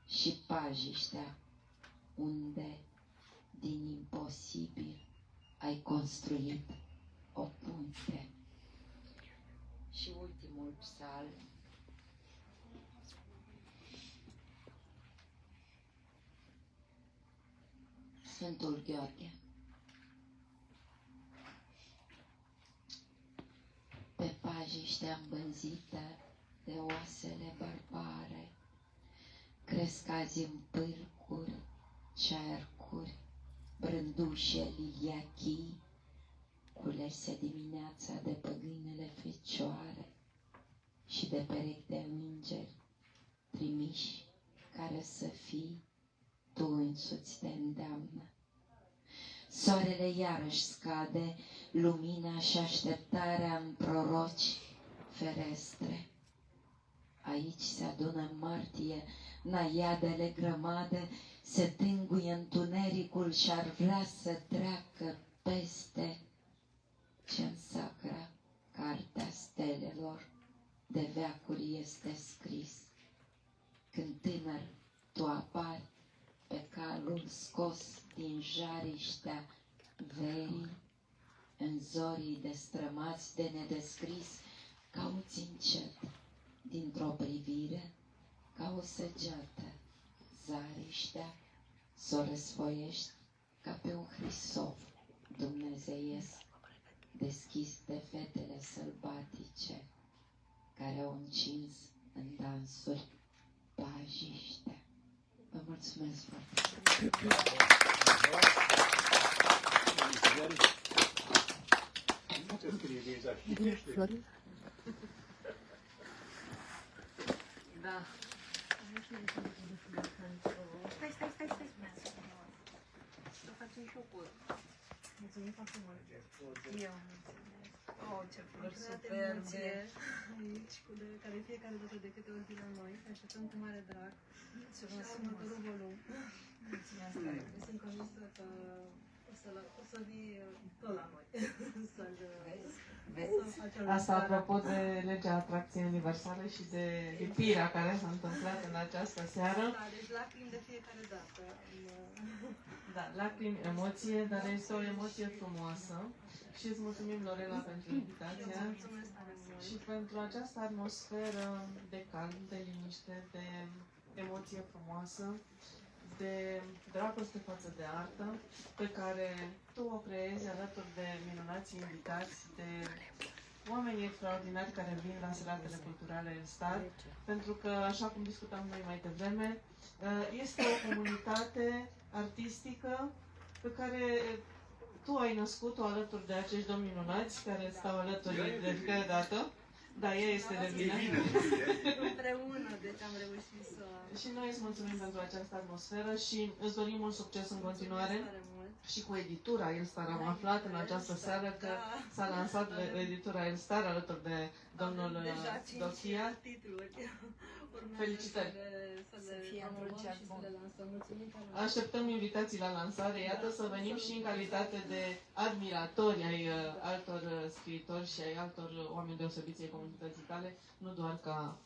și pajiștea, unde din imposibil ai construit o punte. Și ultimul psalm, Sfântul Gheorghe. Pe pajiștea îmbânzită de oasele barbare, cresc azi în pârcuri, cercuri, brândușe liliachii, culese dimineața de păgânele fecioare și de perechi de îngeri trimiși, care să fii tu însuți te îndeamnă. Soarele iarăși scade, lumina și așteptarea în proroci ferestre. Aici se adună în martie naiadele grămade, se tânguie întunericul și-ar vrea să treacă peste ce-n sacra cartea stelelor de veacuri este scris. Când tânăr tu apari pe calul scos din jariștea verii, în zorii destrămați de nedescris, cauți încet dintr-o privire, ca o săgeată, zariștea, s-o răsfoiești ca pe un hrisov dumnezeiesc, deschis de fetele sălbatice, care au încins în dansuri pajiștea. Vă mulțumesc foarte mult! Da. Stai. Să facem și o poză. Mulțumim foarte mult. Eu mulțumesc. Oh, ce flori superbe. Aici, care fiecare dată de câte ori vin la noi. Așteptăm cu mare drag. Și următorul volum. Mulțumesc. Sunt convinsă că o să vii tot la noi. Vezi? Asta apropo de legea atracției universale și de lipirea care s-a întâmplat în această seară. Da, deci lacrimi de fiecare dată. Da, lacrimi, emoție, dar este o emoție frumoasă. Și îți mulțumim, Lorela, pentru invitație. Și pentru această atmosferă de calm, de liniște, de emoție frumoasă, de dragoste față de artă, pe care tu o creezi alături de minunați invitați, de oameni extraordinari care vin la seratele culturale în stat, pentru că, așa cum discutam noi mai devreme, este o comunitate artistică pe care tu ai născut-o alături de acești domni minunați care stau alături de fiecare dată. Da, ea este de bine. Împreună, deci am reușit să... Și noi îți mulțumim pentru această atmosferă și îți dorim mult succes în continuare. Și cu editura Elstar am aflat în această seară că s-a lansat editura Elstar alături de domnul Dochia. Felicitări! Să fie într-un cer bun. Așteptăm invitații la lansare, iată, să venim și în calitate de admiratori ai altor scriitori și ai altor oameni deosebiți ai comunității tale, nu doar ca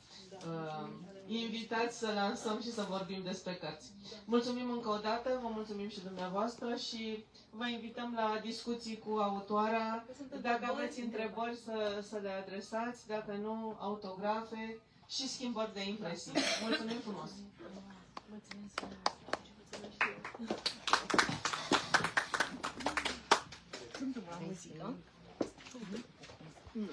invitați să lansăm și să vorbim despre cărți. Mulțumim încă o dată, vă mulțumim și dumneavoastră și vă invităm la discuții cu autoarea. Dacă aveți întrebări să le adresați, dacă nu, autografe și schimbări de impresii. Mulțumim frumos! Mulțumesc! Sunt o muzică? Nu.